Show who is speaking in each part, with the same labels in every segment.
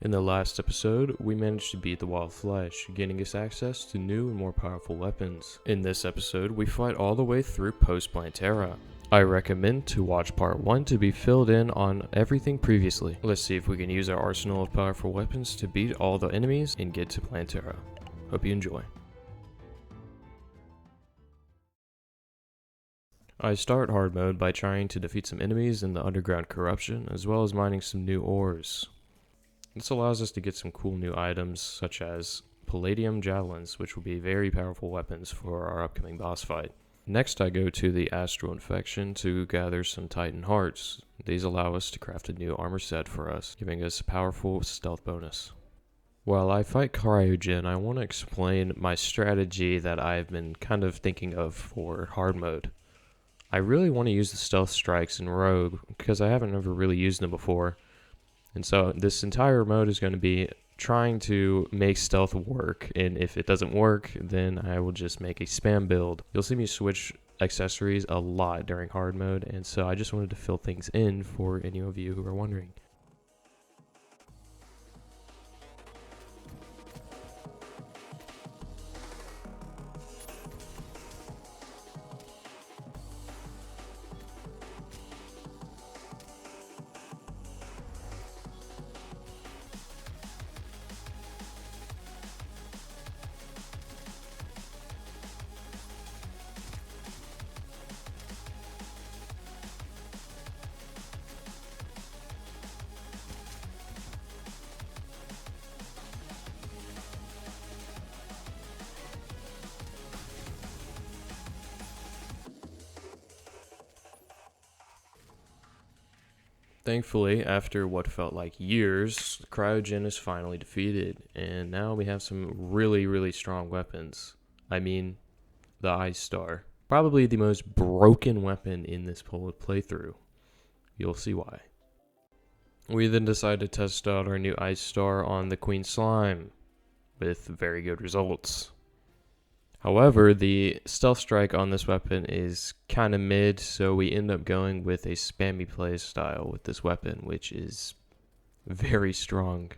Speaker 1: In the last episode, we managed to beat the Wild Flesh, gaining us access to new and more powerful weapons. In this episode, we fight all the way through post Plantera. I recommend to watch part 1 to be filled in on everything previously. Let's see if we can use our arsenal of powerful weapons to beat all the enemies and get to Plantera. Hope you enjoy. I start hard mode by trying to defeat some enemies in the underground corruption, as well as mining some new ores. This allows us to get some cool new items, such as Palladium Javelins, which will be very powerful weapons for our upcoming boss fight. Next, I go to the Astral Infection to gather some Titan Hearts. These allow us to craft a new armor set for us, giving us a powerful stealth bonus. While I fight Cryogen, I want to explain my strategy that I've been kind of thinking of for hard mode. I really want to use the stealth strikes in Rogue, because I haven't ever really used them before. And so this entire mode is going to be trying to make stealth work, and if it doesn't work, then I will just make a spam build. You'll see me switch accessories a lot during hard mode, and so I just wanted to fill things in for any of you who are wondering. Thankfully, after what felt like years, Cryogen is finally defeated, and now we have some really strong weapons. I mean, the Ice Star. Probably the most broken weapon in this playthrough. You'll see why. We then decide to test out our new Ice Star on the Queen Slime, with very good results. However, the stealth strike on this weapon is kind of mid, so we end up going with a spammy play style with this weapon, which is very strong.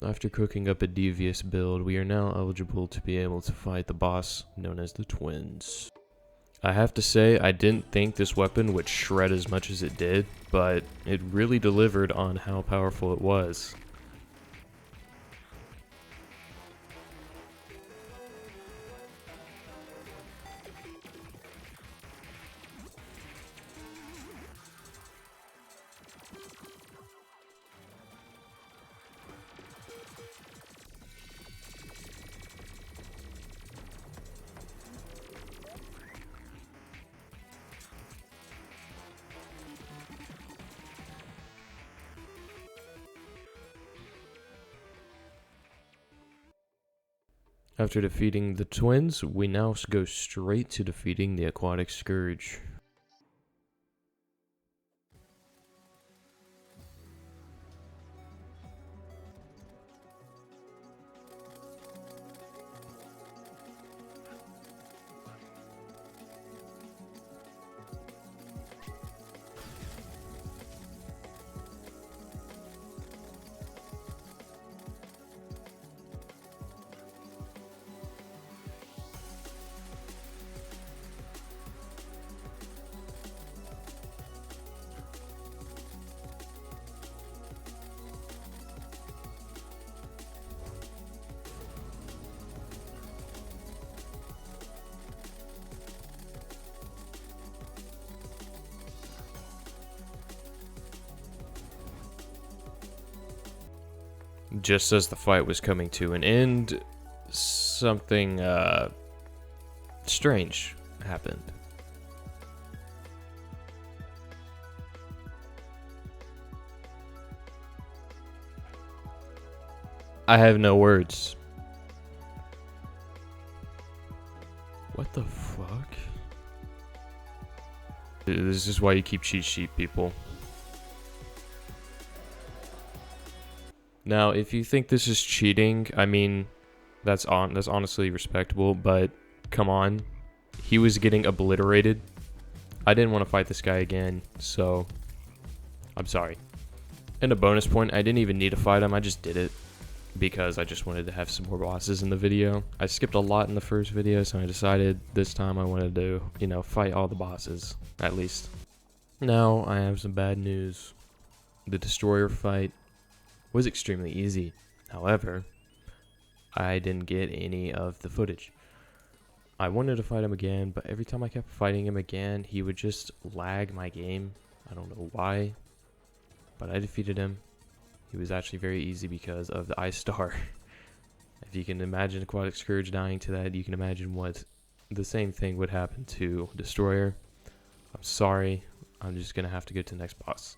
Speaker 1: After cooking up a devious build, we are now eligible to be able to fight the boss known as the Twins. I have to say, I didn't think this weapon would shred as much as it did, but it really delivered on how powerful it was. After defeating the Twins, we now go straight to defeating the Aquatic Scourge. Just as the fight was coming to an end, something strange happened. I have no words. What the fuck? This is why you keep cheat sheet, people. Now, if you think this is cheating, I mean, that's honestly respectable, but come on. He was getting obliterated. I didn't want to fight this guy again, so I'm sorry. And a bonus point, I didn't even need to fight him, I just did it because I just wanted to have some more bosses in the video. I skipped a lot in the first video, so I decided this time I wanted to, you know, fight all the bosses, at least. Now, I have some bad news. The Destroyer fight was extremely easy. However, I didn't get any of the footage. I wanted to fight him again, but every time I kept fighting him again, he would just lag my game. I don't know why, but I defeated him. He was actually very easy because of the Ice Star. If you can imagine Aquatic Scourge dying to that, you can imagine what the same thing would happen to Destroyer. I'm sorry, I'm just gonna have to go to the next boss.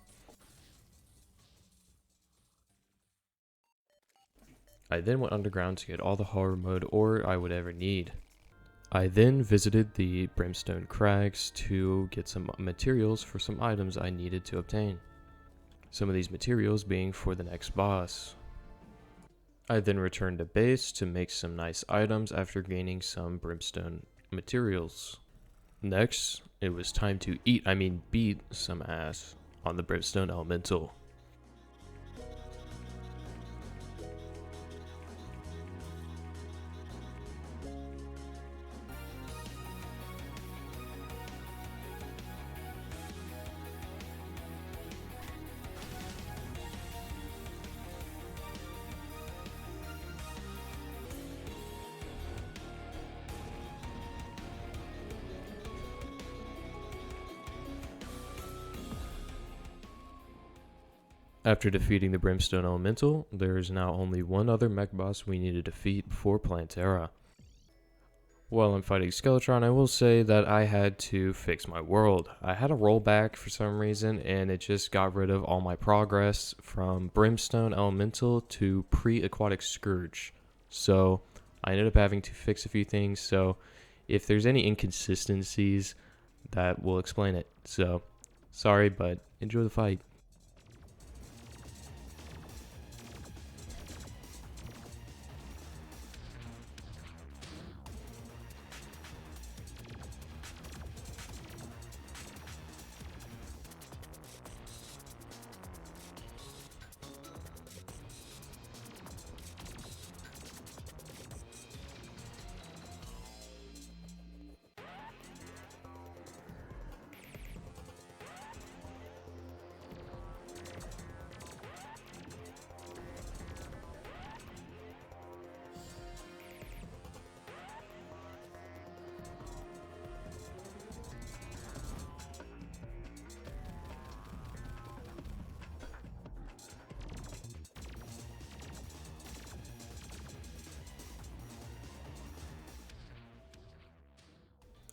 Speaker 1: I then went underground to get all the Hardmode ore I would ever need. I then visited the Brimstone Crags to get some materials for some items I needed to obtain. Some of these materials being for the next boss. I then returned to base to make some nice items after gaining some Brimstone materials. Next, it was time to beat some ass on the Brimstone Elemental. After defeating the Brimstone Elemental, there is now only one other mech boss we need to defeat before Plantera. While I'm fighting Skeletron, I will say that I had to fix my world. I had a rollback for some reason, and it just got rid of all my progress from Brimstone Elemental to pre-Aquatic Scourge. So I ended up having to fix a few things, so if there's any inconsistencies, that will explain it. So, sorry, but enjoy the fight.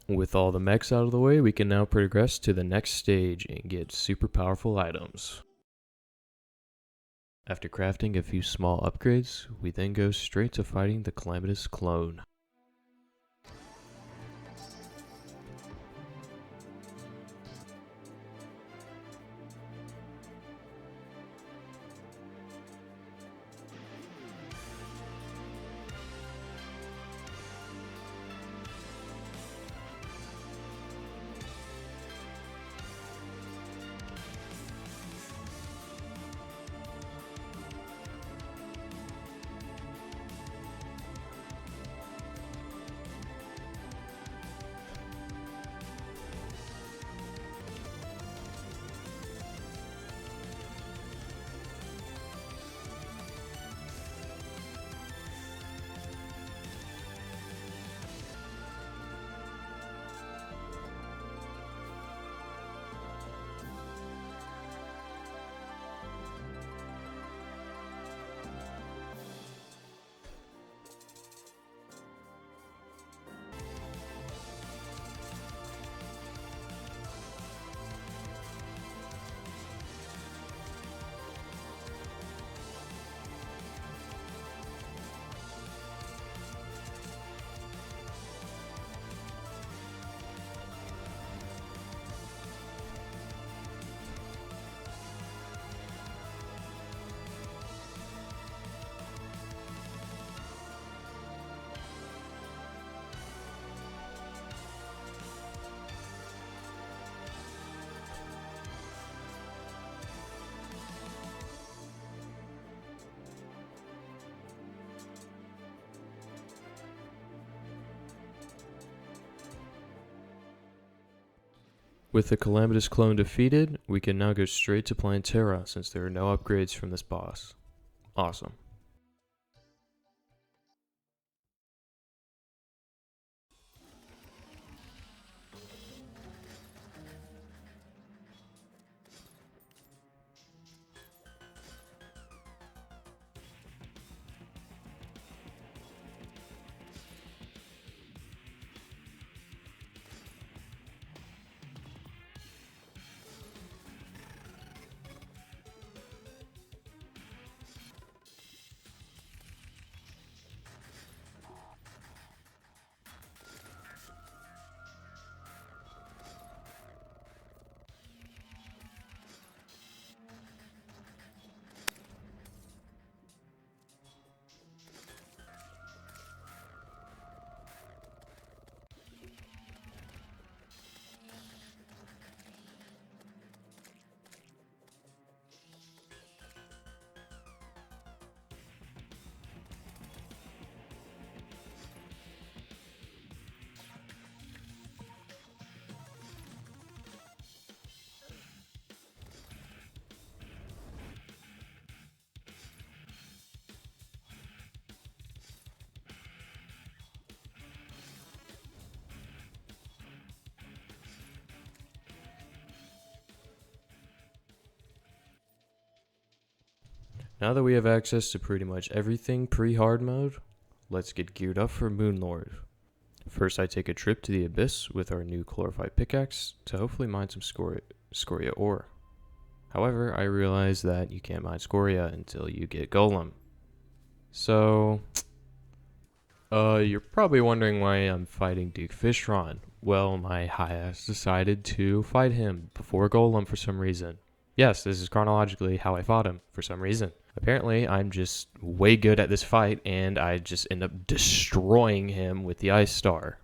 Speaker 1: With all the mechs out of the way, we can now progress to the next stage and get super powerful items. After crafting a few small upgrades, we then go straight to fighting the Calamitas Clone. With the Calamitas Clone defeated, we can now go straight to Plantera since there are no upgrades from this boss. Awesome. Now that we have access to pretty much everything pre-hard mode, let's get geared up for Moonlord. First, I take a trip to the Abyss with our new Chlorophyte pickaxe to hopefully mine some scoria ore. However, I realize that you can't mine scoria until you get Golem. So, you're probably wondering why I'm fighting Duke Fishron. Well, my high ass decided to fight him before Golem for some reason. Yes, this is chronologically how I fought him for some reason. Apparently, I'm just way good at this fight, and I just end up destroying him with the Ice Star.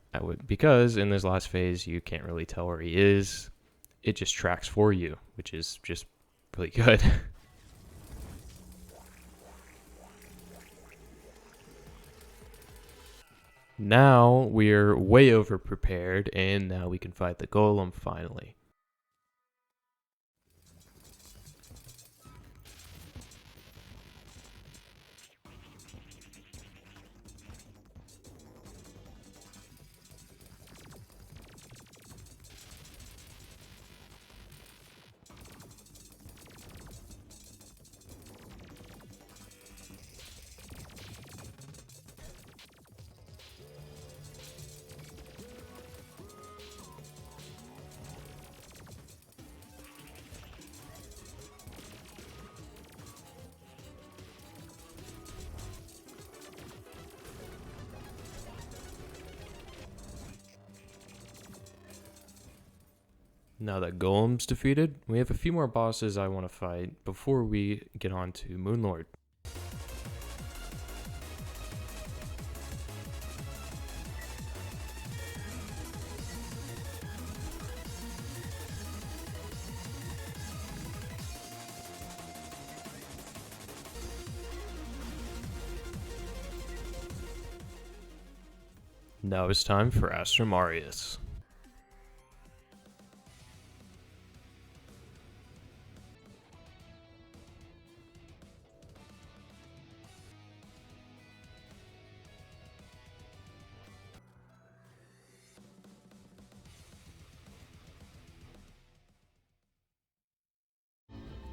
Speaker 1: Because in this last phase, you can't really tell where he is. It just tracks for you, which is just really good. Now, we're way over prepared, and now we can fight the Golem finally. Now that Golem's defeated, we have a few more bosses I want to fight before we get on to Moonlord. Now it's time for Astrum Aureus.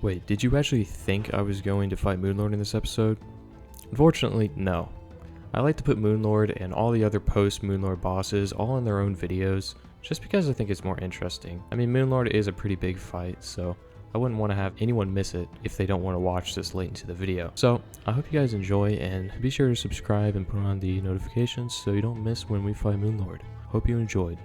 Speaker 1: Wait, did you actually think I was going to fight Moonlord in this episode? Unfortunately, no. I like to put Moonlord and all the other post-Moonlord bosses all in their own videos, just because I think it's more interesting. I mean, Moonlord is a pretty big fight, so I wouldn't want to have anyone miss it if they don't want to watch this late into the video. So, I hope you guys enjoy, and be sure to subscribe and put on the notifications so you don't miss when we fight Moonlord. Hope you enjoyed.